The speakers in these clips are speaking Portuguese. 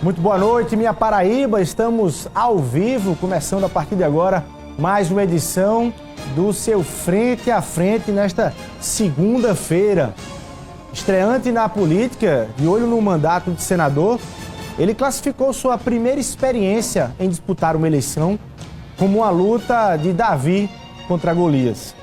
Muito boa noite, minha Paraíba. Estamos ao vivo, começando a partir de agora mais uma edição do seu Frente a Frente nesta segunda-feira. Estreante na política, de olho no mandato de senador, ele classificou sua primeira experiência em disputar uma eleição como uma luta de Davi contra Golias.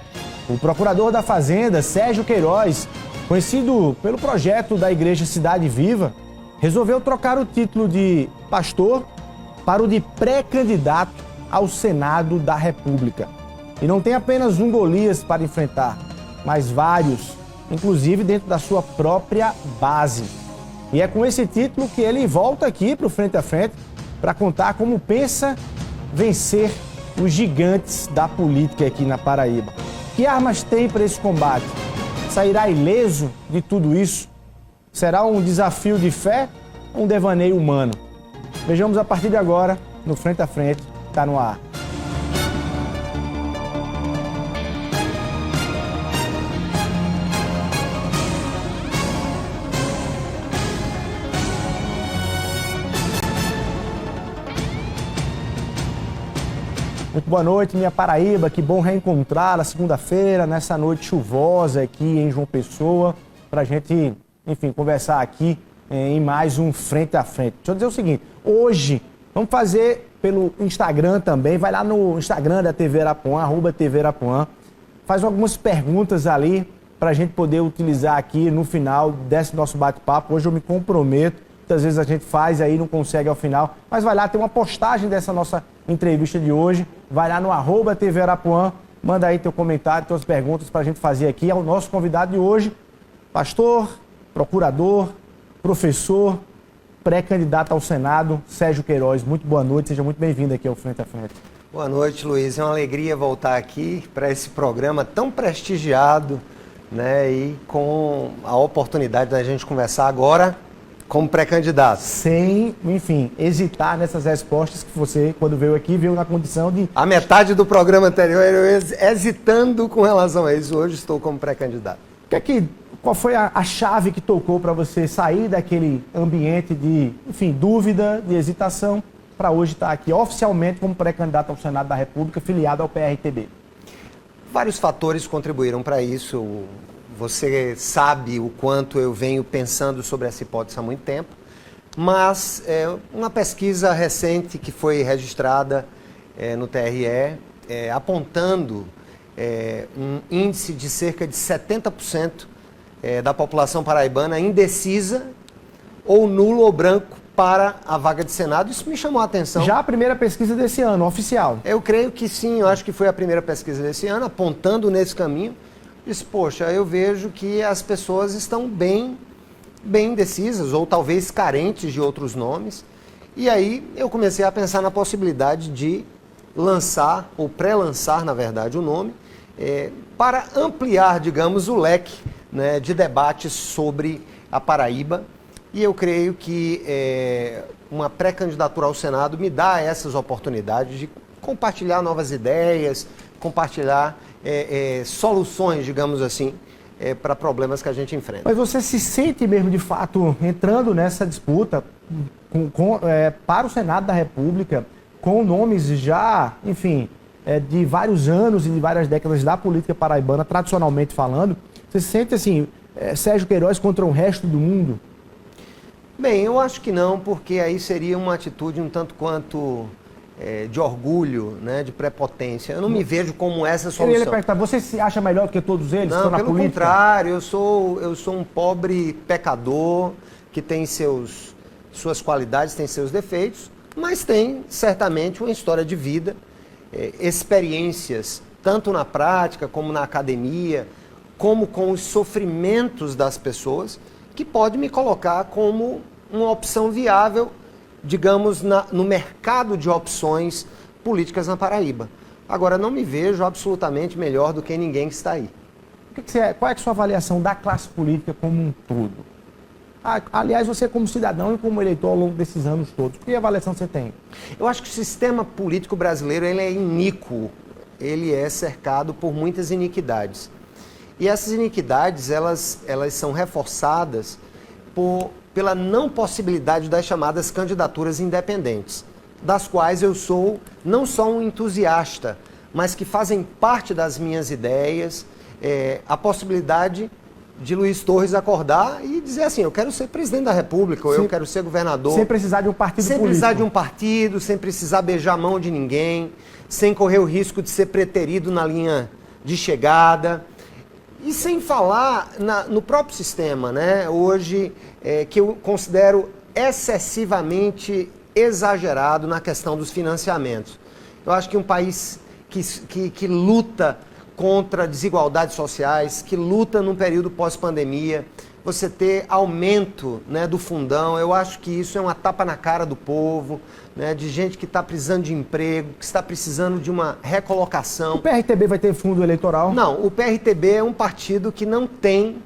O procurador da Fazenda, Sérgio Queiroz, conhecido pelo projeto da Igreja Cidade Viva, resolveu trocar o título de pastor para o de pré-candidato ao Senado da República. E não tem apenas um Golias para enfrentar, mas vários, inclusive dentro da sua própria base. E é com esse título que ele volta aqui para o Frente a Frente para contar como pensa vencer os gigantes da política aqui na Paraíba. Que armas tem para esse combate? Sairá ileso de tudo isso? Será um desafio de fé ou um devaneio humano? Vejamos a partir de agora, no Frente a Frente, está no ar. Muito boa noite, minha Paraíba. Que bom reencontrá-la segunda-feira, nessa noite chuvosa aqui em João Pessoa, para a gente, enfim, conversar aqui em mais um Frente a Frente. Deixa eu dizer o seguinte, hoje vamos fazer pelo Instagram também, vai lá no Instagram da TV Arapuã, @TV Arapuã, faz algumas perguntas ali para a gente poder utilizar aqui no final desse nosso bate-papo. Hoje eu me comprometo, muitas vezes a gente faz aí, não consegue ao final, mas vai lá, tem uma postagem dessa nossa entrevista de hoje, vai lá no @TV Arapuã, manda aí teu comentário, tuas perguntas para a gente fazer aqui. É o nosso convidado de hoje, pastor, procurador, professor, pré-candidato ao Senado, Sérgio Queiroz. Muito boa noite, seja muito bem-vindo aqui ao Frente a Frente. Boa noite, Luiz. É uma alegria voltar aqui para esse programa tão prestigiado, né? E com a oportunidade da gente conversar agora como pré-candidato. Sem, enfim, hesitar nessas respostas que você, quando veio aqui, veio na condição de... A metade do programa anterior eu hesitando com relação a isso. Hoje estou como pré-candidato. Qual foi a chave que tocou para você sair daquele ambiente de, enfim, dúvida, de hesitação, para hoje estar aqui oficialmente como pré-candidato ao Senado da República, filiado ao PRTB? Vários fatores contribuíram para isso. Você sabe o quanto eu venho pensando sobre essa hipótese há muito tempo, mas uma pesquisa recente que foi registrada no TRE, apontando um índice de cerca de 70% da população paraibana indecisa ou nulo ou branco para a vaga de Senado. Isso me chamou a atenção. Já a primeira pesquisa desse ano, oficial? Eu creio que sim, eu acho que foi a primeira pesquisa desse ano, apontando nesse caminho. Disse, poxa, eu vejo que as pessoas estão bem indecisas ou talvez carentes de outros nomes. E aí eu comecei a pensar na possibilidade de lançar, ou pré-lançar, na verdade, o nome, para ampliar, digamos, o leque, né, de debates sobre a Paraíba. E eu creio que uma pré-candidatura ao Senado me dá essas oportunidades de compartilhar novas ideias, compartilhar soluções, digamos assim, para problemas que a gente enfrenta. Mas você se sente mesmo, de fato, entrando nessa disputa para o Senado da República, com nomes já, enfim, de vários anos e de várias décadas da política paraibana, tradicionalmente falando? Você se sente assim, Sérgio Queiroz contra o resto do mundo? Bem, eu acho que não, porque aí seria uma atitude um tanto quanto de orgulho, né, de prepotência. Eu não me vejo como essa solução. Eu ia lhe perguntar, você se acha melhor do que todos eles que estão na política? Não, pelo contrário, eu sou um pobre pecador que tem suas qualidades, tem seus defeitos, mas tem certamente uma história de vida, experiências, tanto na prática como na academia, como com os sofrimentos das pessoas, que pode me colocar como uma opção viável, digamos, no mercado de opções políticas na Paraíba. Agora, não me vejo absolutamente melhor do que ninguém que está aí. Qual é a sua avaliação da classe política como um todo? Aliás, você como cidadão e como eleitor ao longo desses anos todos, que avaliação você tem? Eu acho que o sistema político brasileiro ele é iníquo, ele é cercado por muitas iniquidades. E essas iniquidades, elas são reforçadas por pela não possibilidade das chamadas candidaturas independentes, das quais eu sou não só um entusiasta, mas que fazem parte das minhas ideias, a possibilidade de Luiz Torres acordar e dizer assim, eu quero ser presidente da República, ou eu quero ser governador. Sem precisar de um partido político. Sem precisar de um partido, sem precisar beijar a mão de ninguém, sem correr o risco de ser preterido na linha de chegada. E sem falar no próprio sistema, né? Hoje, que eu considero excessivamente exagerado na questão dos financiamentos. Eu acho que um país que luta contra desigualdades sociais, que luta num período pós-pandemia, você ter aumento, né, do fundão, eu acho que isso é uma tapa na cara do povo, né, de gente que está precisando de emprego, que está precisando de uma recolocação. O PRTB vai ter fundo eleitoral? Não, o PRTB é um partido que não tem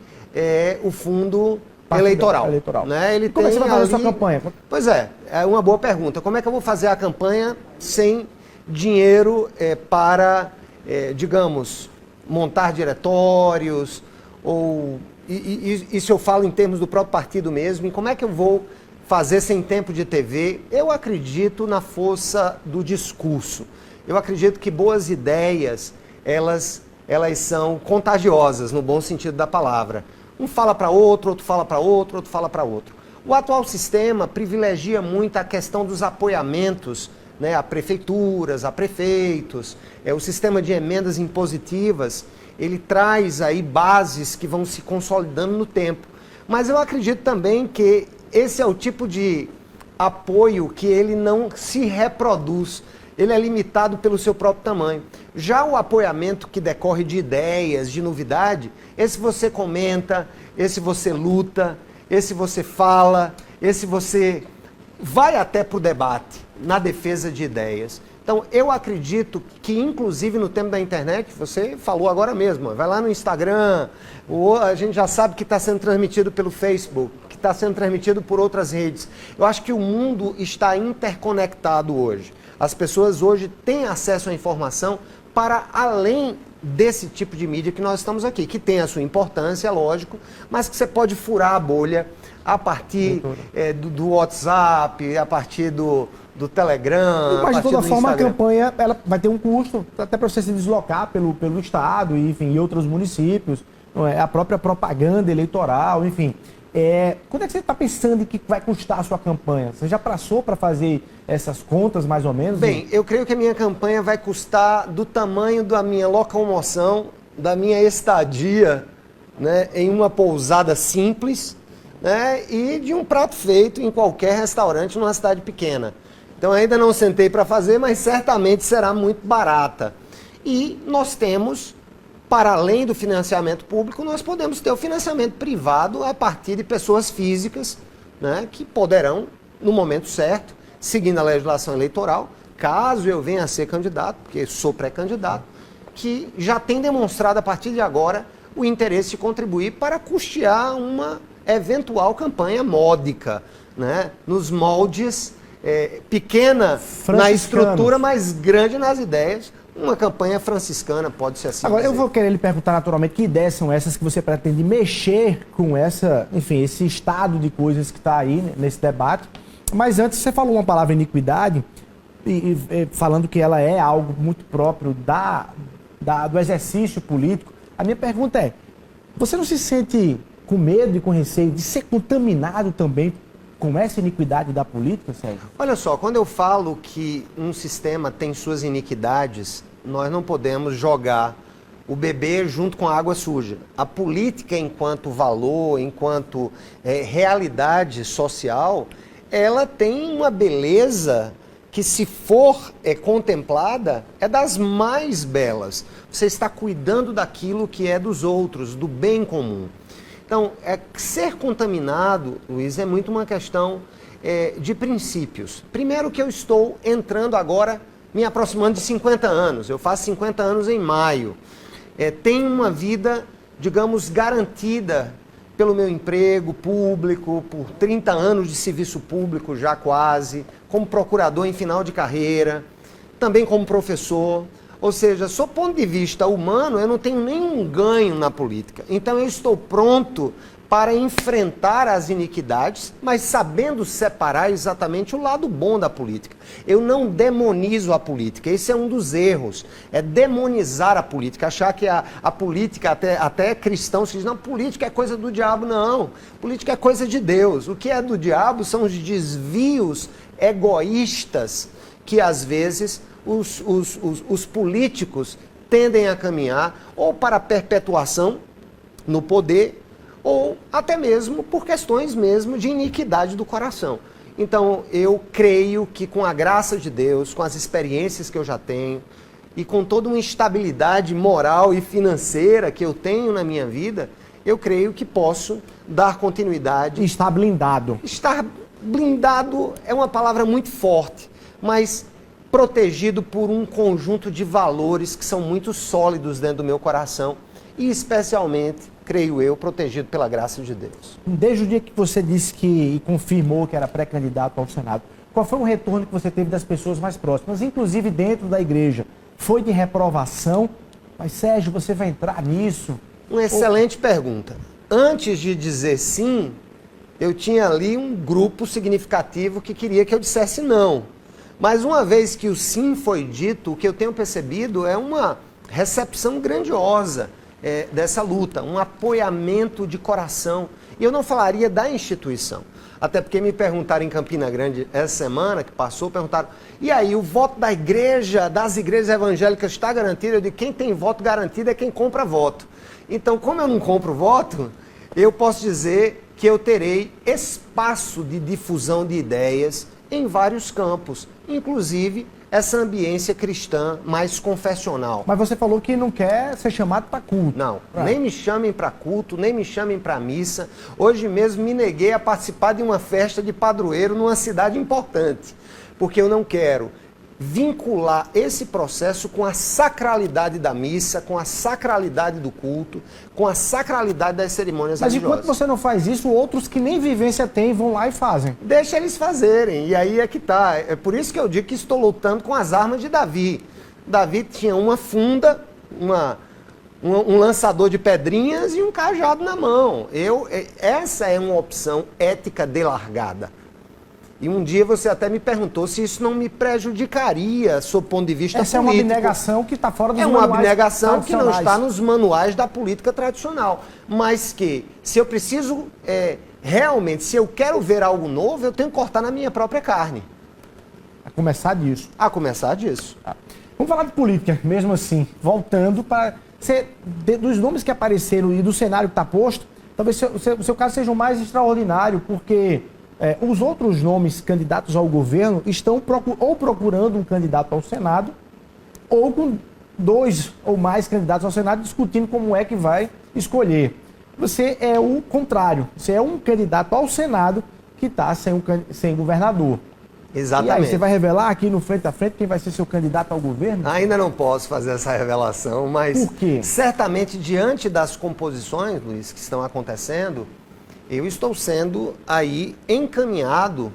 o fundo eleitoral. Né? Ele Como é que você vai fazer a sua campanha? Pois é uma boa pergunta. Como é que eu vou fazer a campanha sem dinheiro para, digamos, montar diretórios, ou isso eu falo em termos do próprio partido mesmo, e como é que eu vou fazer sem tempo de TV? Eu acredito na força do discurso. Eu acredito que boas ideias, elas são contagiosas, no bom sentido da palavra. Um fala para outro, outro fala para outro, outro fala para outro. O atual sistema privilegia muito a questão dos apoiamentos, né, a prefeituras, a prefeitos. O sistema de emendas impositivas, ele traz aí bases que vão se consolidando no tempo. Mas eu acredito também que esse é o tipo de apoio que ele não se reproduz. Ele é limitado pelo seu próprio tamanho. Já o apoiamento que decorre de ideias, de novidade, esse você comenta, esse você luta, esse você fala, esse você vai até para o debate, na defesa de ideias. Então, eu acredito que, inclusive no tempo da internet, você falou agora mesmo, vai lá no Instagram, a gente já sabe que está sendo transmitido pelo Facebook, que está sendo transmitido por outras redes. Eu acho que o mundo está interconectado hoje. As pessoas hoje têm acesso à informação para além desse tipo de mídia que nós estamos aqui, que tem a sua importância, lógico, mas que você pode furar a bolha a partir do WhatsApp, a partir do Telegram, mas de toda forma Instagram. A campanha ela vai ter um custo até para você se deslocar pelo estado, enfim, e outros municípios, não é? A própria propaganda eleitoral, enfim. Quando é que você está pensando em que vai custar a sua campanha? Você já passou para fazer essas contas, mais ou menos? Bem, eu creio que a minha campanha vai custar do tamanho da minha locomoção, da minha estadia, né, em uma pousada simples, né, e de um prato feito em qualquer restaurante numa cidade pequena. Então ainda não sentei para fazer, mas certamente será muito barata. E nós temos, para além do financiamento público, nós podemos ter o financiamento privado a partir de pessoas físicas, né, que poderão, no momento certo, seguindo a legislação eleitoral, caso eu venha a ser candidato, porque sou pré-candidato, que já tem demonstrado a partir de agora o interesse de contribuir para custear uma eventual campanha módica, né, nos moldes pequena na estrutura, mas grande nas ideias. Uma campanha franciscana, pode ser assim. Agora, eu vou querer lhe perguntar naturalmente que ideias são essas que você pretende mexer com esse estado de coisas que está aí nesse debate. Mas antes, você falou uma palavra iniquidade, falando que ela é algo muito próprio do exercício político. A minha pergunta é, você não se sente com medo e com receio de ser contaminado também com essa iniquidade da política, Sérgio? Olha só, quando eu falo que um sistema tem suas iniquidades, nós não podemos jogar o bebê junto com a água suja. A política, enquanto valor, enquanto realidade social, ela tem uma beleza que, se for contemplada, é das mais belas. Você está cuidando daquilo que é dos outros, do bem comum. Então, ser contaminado, Luiz, é muito uma questão de princípios. Primeiro que eu estou entrando agora, me aproximando de 50 anos. Eu faço 50 anos em maio. Tenho uma vida, digamos, garantida pelo meu emprego público, por 30 anos de serviço público já quase, como procurador em final de carreira, também como professor. Ou seja, sob o ponto de vista humano, eu não tenho nenhum ganho na política. Então eu estou pronto para enfrentar as iniquidades, mas sabendo separar exatamente o lado bom da política. Eu não demonizo a política, esse é um dos erros, é demonizar a política, achar que a política, até cristãos que dizem, não, política é coisa do diabo, não, política é coisa de Deus. O que é do diabo são os desvios egoístas que às vezes os políticos tendem a caminhar ou para a perpetuação no poder, ou até mesmo por questões mesmo de iniquidade do coração. Então, eu creio que com a graça de Deus, com as experiências que eu já tenho, e com toda uma estabilidade moral e financeira que eu tenho na minha vida, eu creio que posso dar continuidade. Está blindado. Estar blindado é uma palavra muito forte, mas protegido por um conjunto de valores que são muito sólidos dentro do meu coração, e especialmente, creio eu, protegido pela graça de Deus. Desde o dia que você disse e confirmou que era pré-candidato ao Senado, qual foi o retorno que você teve das pessoas mais próximas, inclusive dentro da igreja? Foi de reprovação? Mas, Sérgio, você vai entrar nisso? Uma excelente pergunta. Antes de dizer sim, eu tinha ali um grupo significativo que queria que eu dissesse não. Mas uma vez que o sim foi dito, o que eu tenho percebido é uma recepção grandiosa dessa luta, um apoiamento de coração. E eu não falaria da instituição. Até porque me perguntaram em Campina Grande essa semana que passou, perguntaram, e aí, o voto da igreja, das igrejas evangélicas está garantido? Eu digo, quem tem voto garantido é quem compra voto. Então, como eu não compro voto, eu posso dizer que eu terei espaço de difusão de ideias em vários campos, inclusive essa ambiência cristã mais confessional. Mas você falou que não quer ser chamado para culto. Não, nem me chamem para culto, nem me chamem para missa. Hoje mesmo me neguei a participar de uma festa de padroeiro numa cidade importante, porque eu não quero vincular esse processo com a sacralidade da missa, com a sacralidade do culto, com a sacralidade das cerimônias religiosas. Mas enquanto você não faz isso, outros que nem vivência têm vão lá e fazem. Deixa eles fazerem, e aí é que tá. É por isso que eu digo que estou lutando com as armas de Davi. Davi tinha uma funda, um lançador de pedrinhas e um cajado na mão. Essa é uma opção ética delargada. E um dia você até me perguntou se isso não me prejudicaria, sob o ponto de vista político. Essa é uma abnegação que está fora dos manuais. É uma abnegação que não está nos manuais da política tradicional. Mas que, se eu preciso, realmente, se eu quero ver algo novo, eu tenho que cortar na minha própria carne. A começar disso. A começar disso. Vamos falar de política, mesmo assim. Voltando para... dos nomes que apareceram e do cenário que está posto, talvez o seu caso seja o mais extraordinário, porque... os outros nomes candidatos ao governo estão ou procurando um candidato ao Senado, ou com 2 ou mais candidatos ao Senado discutindo como é que vai escolher. Você é o contrário, você é um candidato ao Senado que está sem governador. Exatamente. E aí, você vai revelar aqui no Frente a Frente quem vai ser seu candidato ao governo? Ainda não posso fazer essa revelação, mas... Por quê? Certamente, diante das composições, Luiz, que estão acontecendo, eu estou sendo aí encaminhado,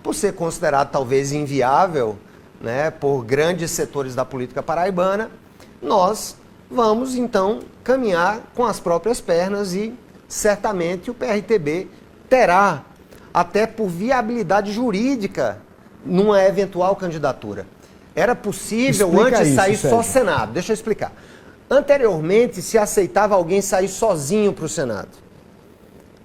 por ser considerado talvez inviável, né, por grandes setores da política paraibana, nós vamos então caminhar com as próprias pernas e certamente o PRTB terá, até por viabilidade jurídica, numa eventual candidatura. Era possível Explica antes isso, sair Sérgio. só Senado, deixa eu explicar. Anteriormente se aceitava alguém sair sozinho para o Senado,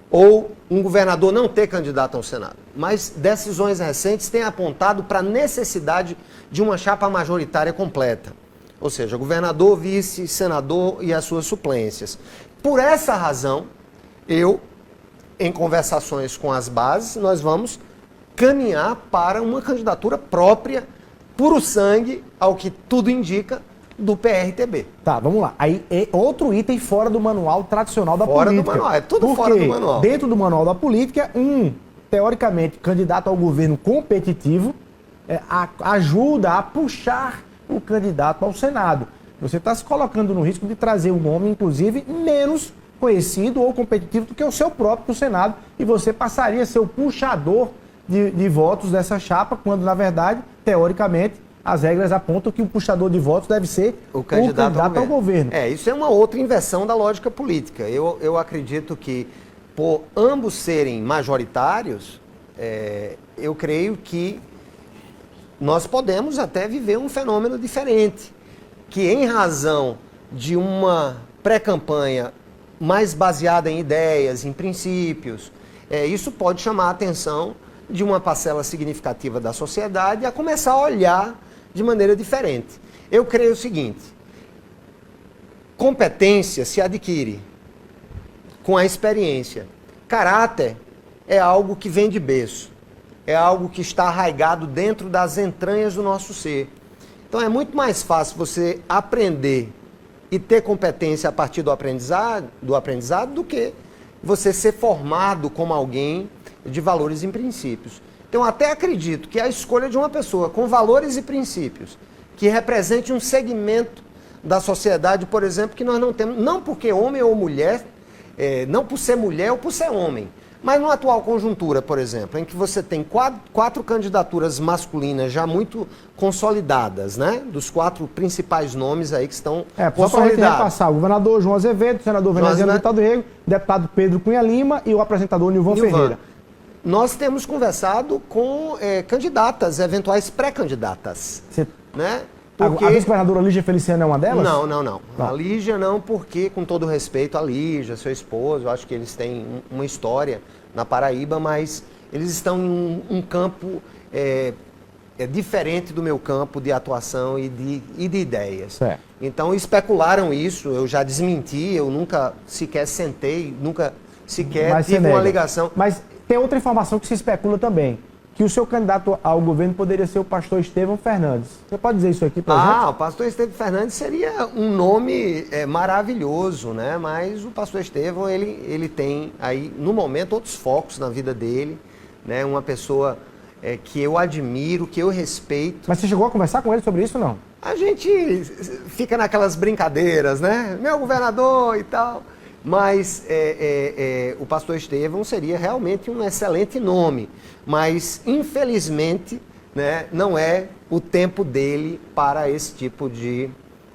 ou um governador não ter candidato ao Senado. Mas decisões recentes têm apontado para a necessidade de uma chapa majoritária completa. Ou seja, governador, vice, senador e as suas suplências. Por essa razão, em conversações com as bases, nós vamos caminhar para uma candidatura própria, puro sangue, ao que tudo indica, do PRTB. Tá, vamos lá. Aí é outro item fora do manual tradicional da Fora política. do manual, é tudo Porque fora do manual. Dentro do manual da política, teoricamente, candidato ao governo competitivo, ajuda a puxar o candidato ao Senado. Você está se colocando no risco de trazer um nome, inclusive, menos conhecido ou competitivo do que o seu próprio Senado, e você passaria a ser o puxador de votos dessa chapa, quando, na verdade, teoricamente, as regras apontam que o puxador de votos deve ser o candidato ao governo. Isso é uma outra inversão da lógica política. Eu acredito que por ambos serem majoritários, eu creio que nós podemos até viver um fenômeno diferente, que em razão de uma pré-campanha mais baseada em ideias, em princípios, isso pode chamar a atenção de uma parcela significativa da sociedade a começar a olhar de maneira diferente. Eu creio o seguinte: competência se adquire com a experiência. Caráter é algo que vem de berço, é algo que está arraigado dentro das entranhas do nosso ser. Então é muito mais fácil você aprender e ter competência a partir do aprendizado do que você ser formado como alguém de valores e princípios. Então até acredito que a escolha de uma pessoa com valores e princípios que represente um segmento da sociedade, por exemplo, que nós não temos, não porque homem ou mulher, não por ser mulher ou por ser homem, mas numa atual conjuntura, por exemplo, em que você tem quatro candidaturas masculinas já muito consolidadas, né? Dos 4 principais nomes aí que estão consolidados. Só para a gente repassar: o governador João Azevedo, o senador Veneziano Vital do Rego, deputado Pedro Cunha Lima e o apresentador Nilvan Ferreira. Nós temos conversado com candidatas, eventuais pré-candidatas, né? Porque... A vice-governadora Lígia Feliciano é uma delas? Não. A Lígia não, porque, com todo respeito a Lígia, seu esposo, eu acho que eles têm uma história na Paraíba, mas eles estão em um campo diferente do meu campo de atuação e de ideias. Certo. Então especularam isso, eu já desmenti, eu nunca sequer sentei, nunca sequer tive uma ligação. Mas tem outra informação que se especula também, que o seu candidato ao governo poderia ser o pastor Estevão Fernandes. Você pode dizer isso aqui para a gente? O pastor Estevão Fernandes seria um nome maravilhoso, né? Mas o pastor Estevão, ele tem aí, no momento, outros focos na vida dele, né? Uma pessoa que eu admiro, que eu respeito. Mas você chegou a conversar com ele sobre isso ou não? A gente fica naquelas brincadeiras, né? Meu governador e tal. Mas o pastor Estevão seria realmente um excelente nome. Mas, infelizmente, né, não é o tempo dele para esse tipo de,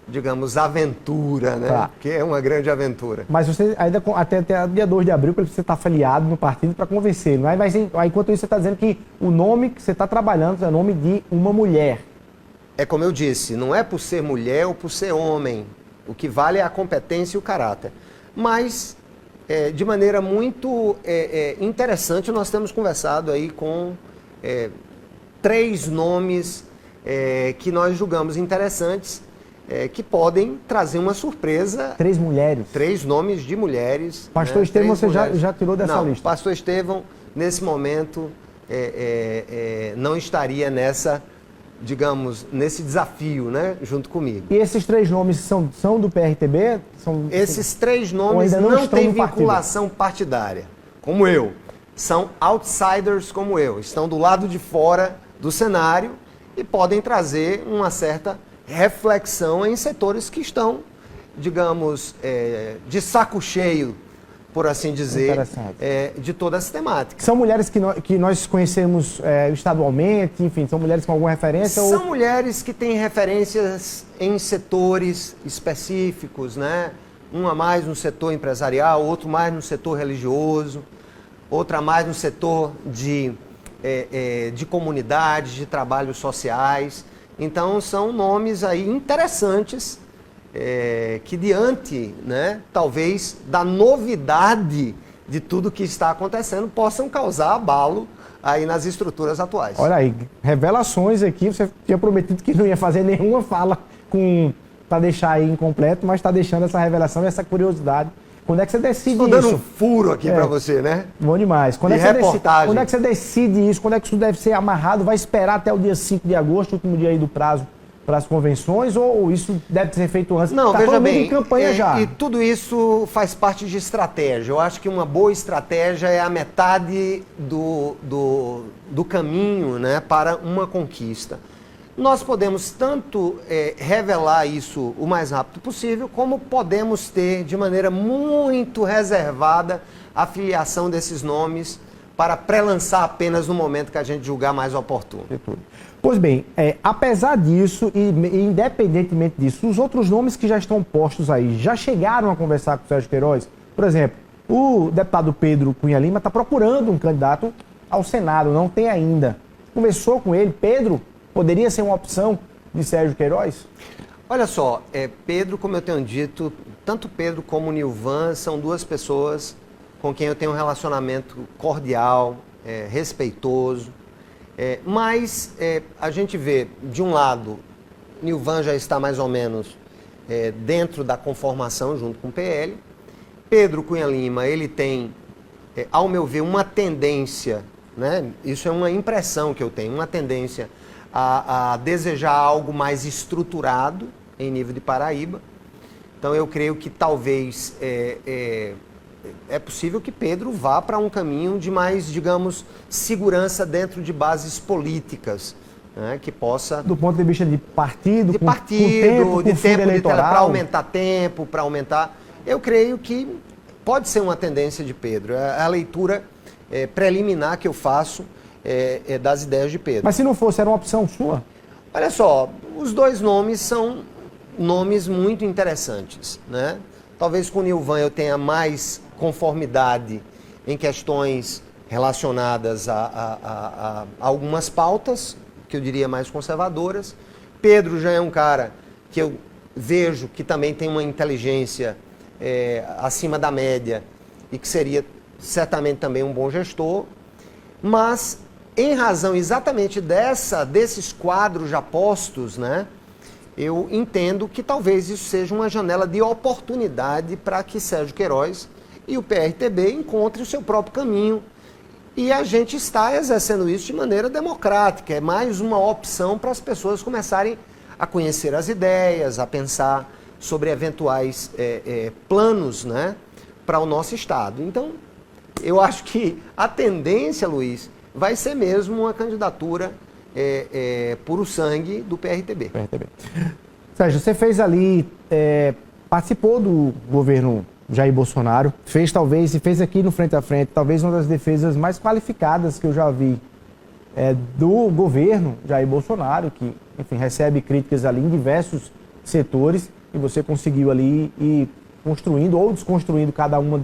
digamos, aventura, né? Tá. Que é uma grande aventura. Mas você ainda até dia 2 de abril, você está afiliado no partido para convencer, não é? Mas enquanto isso você está dizendo que o nome que você está trabalhando é o nome de uma mulher. É como eu disse, não é por ser mulher ou por ser homem. O que vale é a competência e o caráter. Mas, de maneira muito interessante, nós temos conversado aí com 3 nomes que nós julgamos interessantes, que podem trazer uma surpresa. 3 mulheres? 3 nomes de mulheres. Pastor Estevão, você já tirou dessa lista? Pastor Estevão, nesse momento, não estaria digamos, nesse desafio, né, junto comigo. E esses 3 nomes são do PRTB? Esses 3 nomes não têm vinculação partidária, como eu. São outsiders como eu. Estão do lado de fora do cenário e podem trazer uma certa reflexão em setores que estão, digamos, de saco cheio, por assim dizer, de todas as temáticas. São mulheres que nós conhecemos estadualmente, enfim, são mulheres com alguma referência? São mulheres que têm referências em setores específicos, né? Uma mais no setor empresarial, outro mais no setor religioso, outra mais no setor de comunidades, de trabalhos sociais. Então, são nomes aí interessantes, que diante, né, talvez, da novidade de tudo que está acontecendo, possam causar abalo aí nas estruturas atuais. Olha aí, revelações aqui. Você tinha prometido que não ia fazer nenhuma fala para deixar aí incompleto, mas está deixando essa revelação e essa curiosidade. Quando é que você decide isso? Estou dando um furo aqui para você, né? Bom demais. Quando é que você decide isso? Quando é que isso deve ser amarrado? Vai esperar até o dia 5 de agosto, último dia aí do prazo, para as convenções, ou isso deve ser feito antes? Não, veja bem, em campanha já. E tudo isso faz parte de estratégia. Eu acho que uma boa estratégia é a metade do caminho, né, para uma conquista. Nós podemos tanto revelar isso o mais rápido possível, como podemos ter de maneira muito reservada a filiação desses nomes para pré-lançar apenas no momento que a gente julgar mais oportuno. Pois bem, apesar disso e independentemente disso, os outros nomes que já estão postos aí já chegaram a conversar com o Sérgio Queiroz? Por exemplo, O deputado Pedro Cunha Lima está procurando um candidato ao Senado, não tem ainda. Conversou com ele, Pedro poderia ser uma opção de Sérgio Queiroz? Olha só, Pedro, como eu tenho dito, tanto Pedro como o Nilvan são duas pessoas com quem eu tenho um relacionamento cordial, respeitoso, mas a gente vê, de um lado, Nilvan já está mais ou menos dentro da conformação junto com o PL. Pedro Cunha Lima, ele tem, ao meu ver, uma tendência, né? Isso é uma impressão que eu tenho, uma tendência a desejar algo mais estruturado em nível de Paraíba. Então eu creio que talvez é possível que Pedro vá para um caminho de mais, digamos, segurança dentro de bases políticas, né, que possa... Do ponto de vista de partido, de tempo para aumentar tempo, para aumentar... Eu creio que pode ser uma tendência de Pedro. A leitura preliminar que eu faço das ideias de Pedro. Mas se não fosse, era uma opção sua? Olha só, os dois nomes são nomes muito interessantes, né? Talvez com o Nilvan eu tenha mais conformidade em questões relacionadas a algumas pautas, que eu diria mais conservadoras. Pedro já é um cara que eu vejo que também tem uma inteligência acima da média e que seria certamente também um bom gestor, mas em razão exatamente desses quadros já postos, né, eu entendo que talvez isso seja uma janela de oportunidade para que Sérgio Queiroz e o PRTB encontrem o seu próprio caminho. E a gente está exercendo isso de maneira democrática. É mais uma opção para as pessoas começarem a conhecer as ideias, a pensar sobre eventuais planos, né, para o nosso Estado. Então, eu acho que a tendência, Luiz, vai ser mesmo uma candidatura puro sangue do PRTB. Sérgio, você fez ali, participou do governo Jair Bolsonaro, fez aqui no Frente a Frente, talvez uma das defesas mais qualificadas que eu já vi do governo Jair Bolsonaro, que, enfim, recebe críticas ali em diversos setores, e você conseguiu ali ir construindo ou desconstruindo cada uma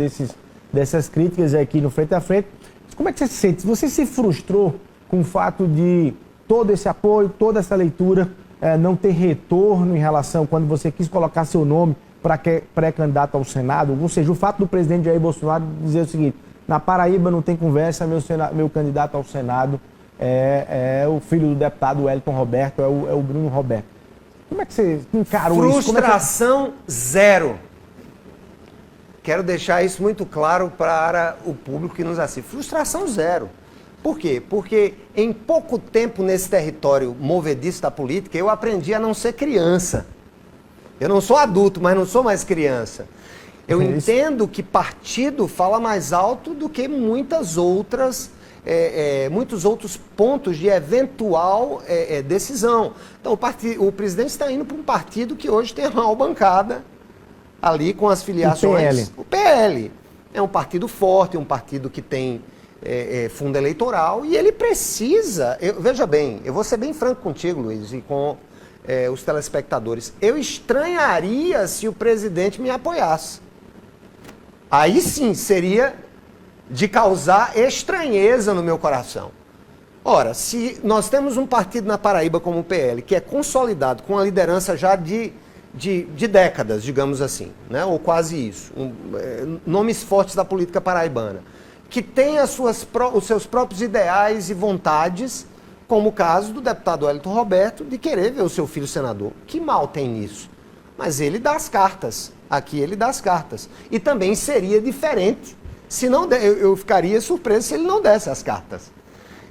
dessas críticas aqui no Frente a Frente. Como é que você se sente? Você se frustrou com o fato de todo esse apoio, toda essa leitura, não ter retorno em relação quando você quis colocar seu nome para pré-candidato ao Senado? Ou seja, o fato do presidente Jair Bolsonaro dizer o seguinte: na Paraíba não tem conversa, meu candidato ao Senado é o filho do deputado Wellington Roberto, é o Bruno Roberto. Como é que você encarou isso? Frustração zero. Quero deixar isso muito claro para o público que nos assiste. Frustração zero. Por quê? Porque em pouco tempo nesse território movediço da política, eu aprendi a não ser criança. Eu não sou adulto, mas não sou mais criança. Eu entendo que partido fala mais alto do que muitos outros pontos de eventual decisão. Então o presidente está indo para um partido que hoje tem a maior bancada ali com as filiações. O PL. É um partido forte, um partido que tem fundo eleitoral e ele precisa... Veja bem, eu vou ser bem franco contigo, Luiz, e com os telespectadores. Eu estranharia se o presidente me apoiasse. Aí sim seria de causar estranheza no meu coração. Ora, se nós temos um partido na Paraíba como o PL, que é consolidado com a liderança já de décadas, digamos assim, né? Ou quase isso, nomes fortes da política paraibana, que tem os seus próprios ideais e vontades, como o caso do deputado Wellington Roberto, de querer ver o seu filho senador. Que mal tem nisso? Mas ele dá as cartas. Aqui ele dá as cartas. E também seria diferente. Se não eu ficaria surpreso se ele não desse as cartas.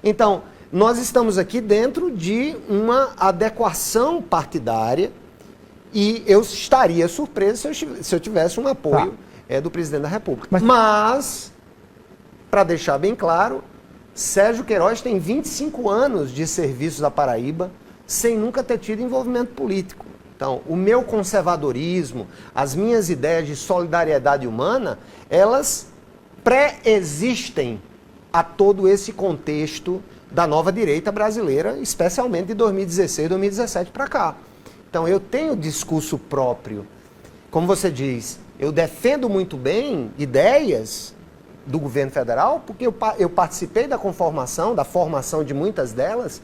Então, nós estamos aqui dentro de uma adequação partidária e eu estaria surpreso se eu tivesse um apoio do presidente da República. Mas, para deixar bem claro, Sérgio Queiroz tem 25 anos de serviços à Paraíba sem nunca ter tido envolvimento político. Então, o meu conservadorismo, as minhas ideias de solidariedade humana, elas pré-existem a todo esse contexto da nova direita brasileira, especialmente de 2016, 2017 para cá. Então, eu tenho discurso próprio. Como você diz, Eu defendo muito bem ideias do governo federal, porque eu participei da conformação, da formação de muitas delas,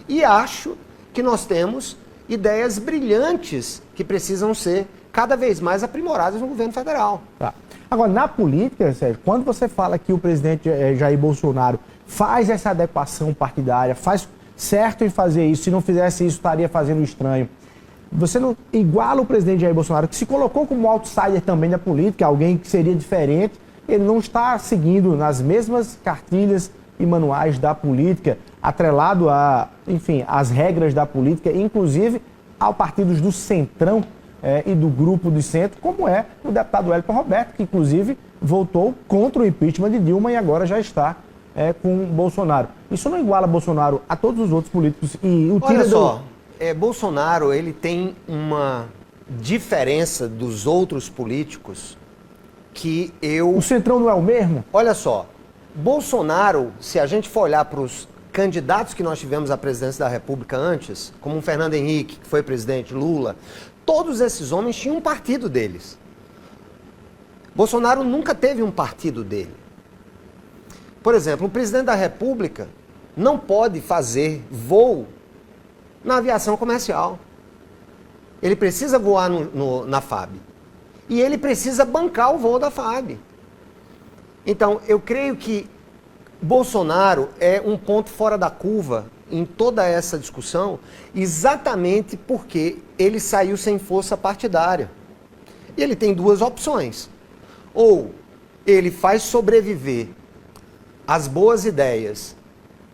e acho que nós temos ideias brilhantes que precisam ser cada vez mais aprimoradas no governo federal. Tá. Agora, na política, Sérgio, quando você fala que o presidente Jair Bolsonaro faz essa adequação partidária, faz certo em fazer isso, se não fizesse isso, estaria fazendo estranho. Você não iguala o presidente Jair Bolsonaro, que se colocou como outsider também da política, alguém que seria diferente, ele não está seguindo nas mesmas cartilhas e manuais da política, atrelado a, enfim, às regras da política, inclusive ao partidos do Centrão e do grupo do centro, como é o deputado Wellington Roberto, que inclusive votou contra o impeachment de Dilma e agora já está com Bolsonaro. Isso não iguala Bolsonaro a todos os outros políticos e o tira Olha só, Bolsonaro ele tem uma diferença dos outros políticos que eu... O Centrão não é o mesmo? Olha só, Bolsonaro, se a gente for olhar para os candidatos que nós tivemos à presidência da República antes, como o Fernando Henrique, que foi presidente, Lula, todos esses homens tinham um partido deles. Bolsonaro nunca teve um partido dele. Por exemplo, o presidente da República não pode fazer voo na aviação comercial. Ele precisa voar na FAB. E ele precisa bancar o voo da FAB. Então, eu creio que Bolsonaro é um ponto fora da curva em toda essa discussão, exatamente porque ele saiu sem força partidária. E ele tem duas opções. Ou ele faz sobreviver as boas ideias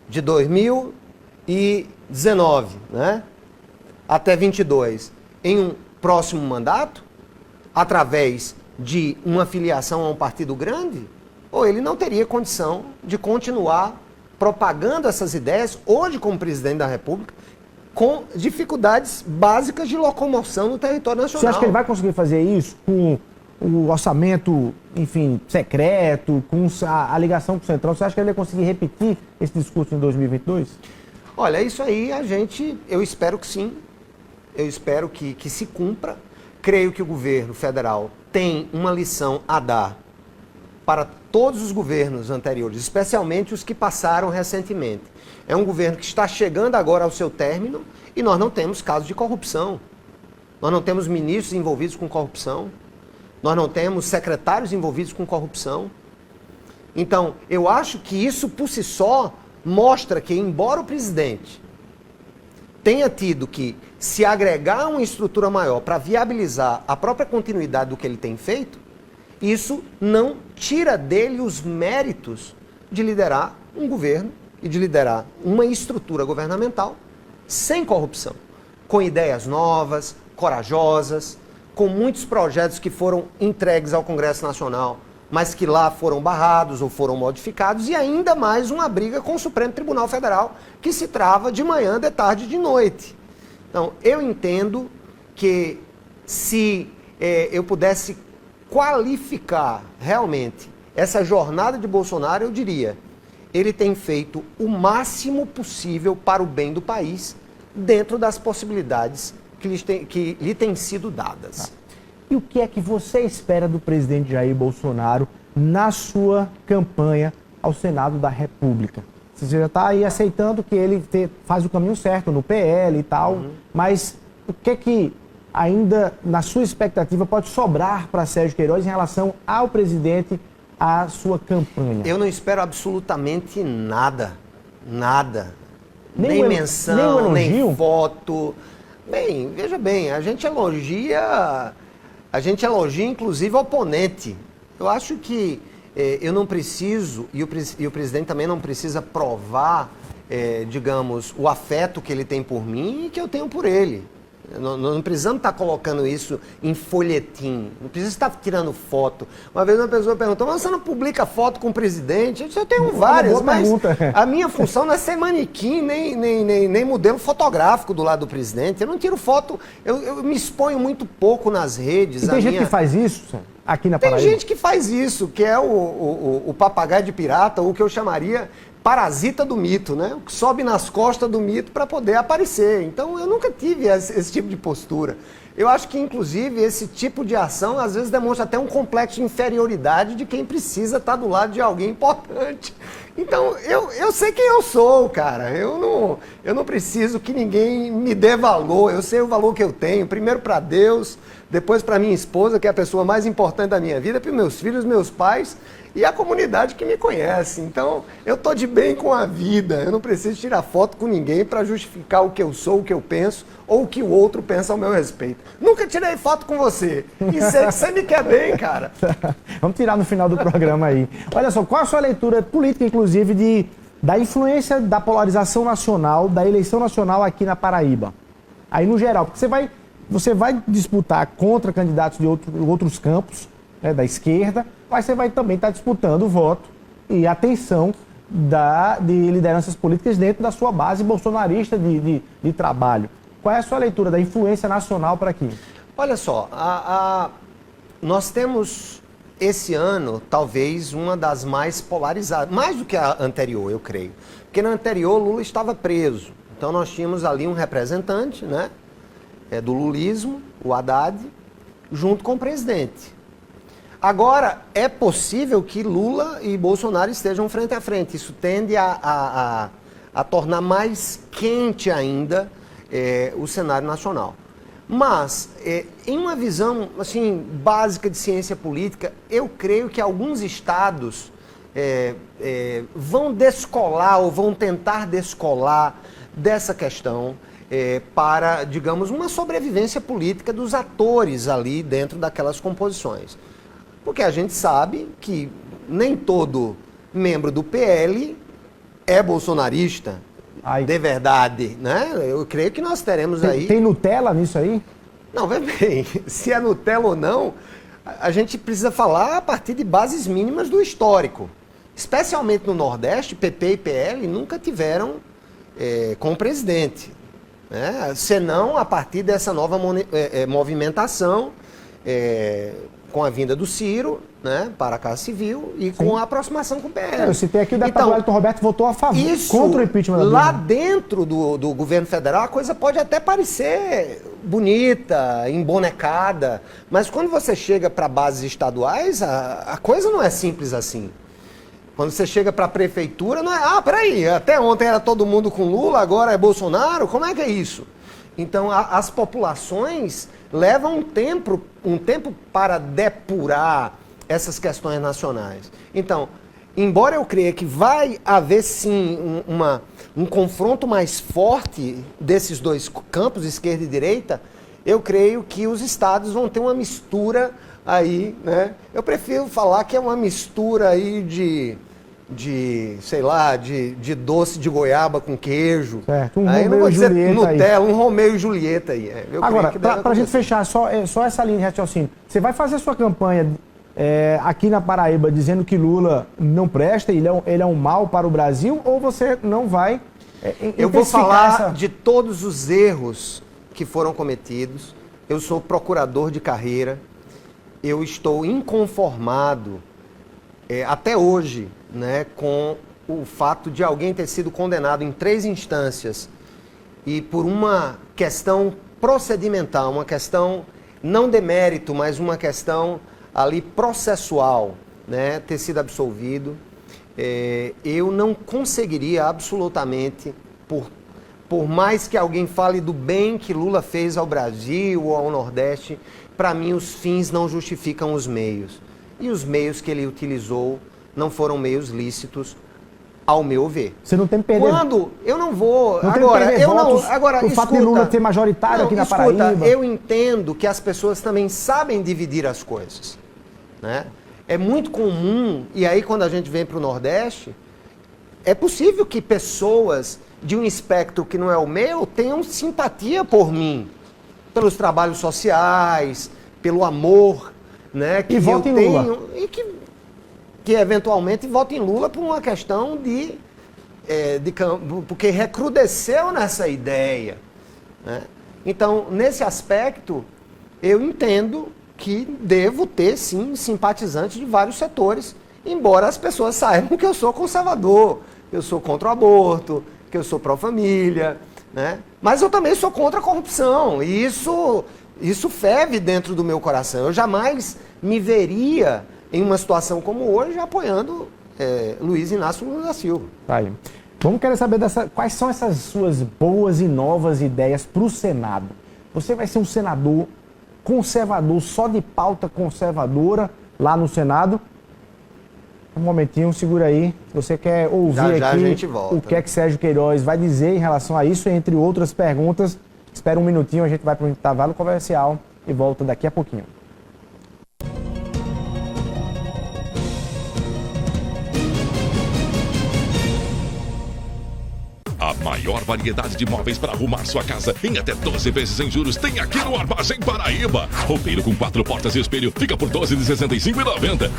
de 2019, né, até 22, em um próximo mandato, através de uma filiação a um partido grande, ou ele não teria condição de continuar propagando essas ideias, hoje como presidente da República, com dificuldades básicas de locomoção no território nacional. Você acha que ele vai conseguir fazer isso com o orçamento, enfim, secreto, com a ligação com o Centrão? Você acha que ele vai conseguir repetir esse discurso em 2022? Olha, isso aí eu espero que sim. Eu espero que se cumpra. Creio que o governo federal tem uma lição a dar para todos os governos anteriores, especialmente os que passaram recentemente. É um governo que está chegando agora ao seu término e nós não temos casos de corrupção. Nós não temos ministros envolvidos com corrupção. Nós não temos secretários envolvidos com corrupção. Então, eu acho que isso por si só mostra que, embora o presidente tenha tido que se agregar a uma estrutura maior para viabilizar a própria continuidade do que ele tem feito, isso não tira dele os méritos de liderar um governo e de liderar uma estrutura governamental sem corrupção, com ideias novas, corajosas, com muitos projetos que foram entregues ao Congresso Nacional, mas que lá foram barrados ou foram modificados, e ainda mais uma briga com o Supremo Tribunal Federal, que se trava de manhã, de tarde e de noite. Então, eu entendo que se eu pudesse qualificar realmente essa jornada de Bolsonaro, eu diria, ele tem feito o máximo possível para o bem do país, dentro das possibilidades que lhe têm sido dadas. E o que é que você espera do presidente Jair Bolsonaro na sua campanha ao Senado da República? Você já está aí aceitando que ele faz o caminho certo no PL e tal, mas o que é que ainda, na sua expectativa, pode sobrar para Sérgio Queiroz em relação ao presidente, à sua campanha? Eu não espero absolutamente nada. Nada. Nem menção, nem foto. Bem, veja bem, a gente elogia inclusive o oponente. Eu acho que eu não preciso, e o presidente também não precisa provar, digamos, o afeto que ele tem por mim e que eu tenho por ele. Não precisamos estar colocando isso em folhetim, não precisa estar tirando foto. Uma vez uma pessoa perguntou, mas você não publica foto com o presidente? Eu disse, eu tenho várias, mas a minha função não é ser manequim, nem modelo fotográfico do lado do presidente. Eu não tiro foto, eu me exponho muito pouco nas redes. E tem gente que faz isso aqui na Paraíba? Tem gente que faz isso, que é o papagaio de pirata, ou o que eu chamaria parasita do mito, né? O que sobe nas costas do mito para poder aparecer. Então, eu nunca tive esse tipo de postura. Eu acho que, inclusive, esse tipo de ação, às vezes, demonstra até um complexo de inferioridade de quem precisa estar do lado de alguém importante. Então, eu sei quem eu sou, cara. Eu não preciso que ninguém me dê valor. Eu sei o valor que eu tenho. Primeiro para Deus, depois para minha esposa, que é a pessoa mais importante da minha vida, para meus filhos, meus pais e a comunidade que me conhece. Então, eu tô de bem com a vida. Eu não preciso tirar foto com ninguém para justificar o que eu sou, o que eu penso ou o que o outro pensa ao meu respeito. Nunca tirei foto com você. E sei que você me quer bem, cara. Vamos tirar no final do programa aí. Olha só, qual a sua leitura política, inclusive, da influência da polarização nacional, da eleição nacional aqui na Paraíba? Aí no geral, porque você vai disputar contra candidatos de outros campos, né, da esquerda, mas você vai também estar disputando o voto e a atenção de lideranças políticas dentro da sua base bolsonarista de trabalho. Qual é a sua leitura da influência nacional para aqui? Olha só, nós temos esse ano talvez uma das mais polarizadas, mais do que a anterior, eu creio. Porque na anterior Lula estava preso. Então nós tínhamos ali um representante, né, do lulismo, o Haddad, junto com o presidente. Agora, é possível que Lula e Bolsonaro estejam frente a frente. Isso tende a tornar mais quente ainda o cenário nacional. Mas, em uma visão assim, básica de ciência política, eu creio que alguns estados vão descolar ou vão tentar descolar dessa questão para, digamos, uma sobrevivência política dos atores ali dentro daquelas composições. Porque a gente sabe que nem todo membro do PL é bolsonarista, de verdade, né? Eu creio que nós teremos aí... Tem Nutella nisso aí? Não, vê bem, se é Nutella ou não, a gente precisa falar a partir de bases mínimas do histórico. Especialmente no Nordeste, PP e PL nunca tiveram com o presidente, né? Senão a partir dessa nova movimentação... com a vinda do Ciro, né, para a Casa Civil e com a aproximação com o PL. Eu citei aqui o deputado Wellington Roberto votou a favor, contra o impeachment da Dilma. Lá dentro do governo federal, a coisa pode até parecer bonita, embonecada, mas quando você chega para bases estaduais, a coisa não é simples assim. Quando você chega para a prefeitura, não é, peraí, até ontem era todo mundo com Lula, agora é Bolsonaro, como é que é isso? Então, as populações levam um tempo para depurar essas questões nacionais. Então, embora eu creia que vai haver, sim, um confronto mais forte desses dois campos, esquerda e direita, eu creio que os estados vão ter uma mistura aí, né? Eu prefiro falar que é uma mistura aí sei lá, de doce de goiaba com queijo. Certo, aí não vou dizer Nutella, um Romeu e Julieta aí. Agora, para a gente fechar, só essa linha de raciocínio, você vai fazer sua campanha aqui na Paraíba dizendo que Lula não presta, ele é um mal para o Brasil, ou você não vai eu vou falar de todos os erros que foram cometidos. Eu sou procurador de carreira, eu estou inconformado até hoje, né, com o fato de alguém ter sido condenado em 3 instâncias e por uma questão procedimental, uma questão não de mérito, mas uma questão ali processual, né, ter sido absolvido. Eu não conseguiria absolutamente, por mais que alguém fale do bem que Lula fez ao Brasil ou ao Nordeste, para mim os fins não justificam os meios. E os meios que ele utilizou não foram meios lícitos, ao meu ver. Você não tem que perder. Quando eu não vou. Não agora, tem que eu votos não. Agora, o fato de Lula ser majoritário aqui na Paraíba. Eu entendo que as pessoas também sabem dividir as coisas, né? É muito comum, e aí quando a gente vem para o Nordeste, é possível que pessoas de um espectro que não é o meu tenham simpatia por mim, pelos trabalhos sociais, pelo amor, né, que e votem em Lula. E que eventualmente votem em Lula por uma questão porque recrudesceu nessa ideia, né? Então, nesse aspecto, eu entendo que devo ter, sim, simpatizantes de vários setores, embora as pessoas saibam que eu sou conservador, eu sou contra o aborto, que eu sou pró-família, né? Mas eu também sou contra a corrupção, e isso ferve dentro do meu coração. Eu jamais me veria em uma situação como hoje apoiando Luiz Inácio Lula da Silva. Tá aí. Vamos querer saber quais são essas suas boas e novas ideias para o Senado. Você vai ser um senador conservador, só de pauta conservadora lá no Senado? Um momentinho, segura aí. Você quer ouvir já aqui a gente volta. O que é que Sérgio Queiroz vai dizer em relação a isso, entre outras perguntas. Espera um minutinho, a gente vai para o intervalo comercial e volta daqui a pouquinho. A maior variedade de móveis para arrumar sua casa em até 12 vezes sem juros tem aqui no Armazém Paraíba. Roupeiro com 4 portas e espelho fica por R$ 12,65,90.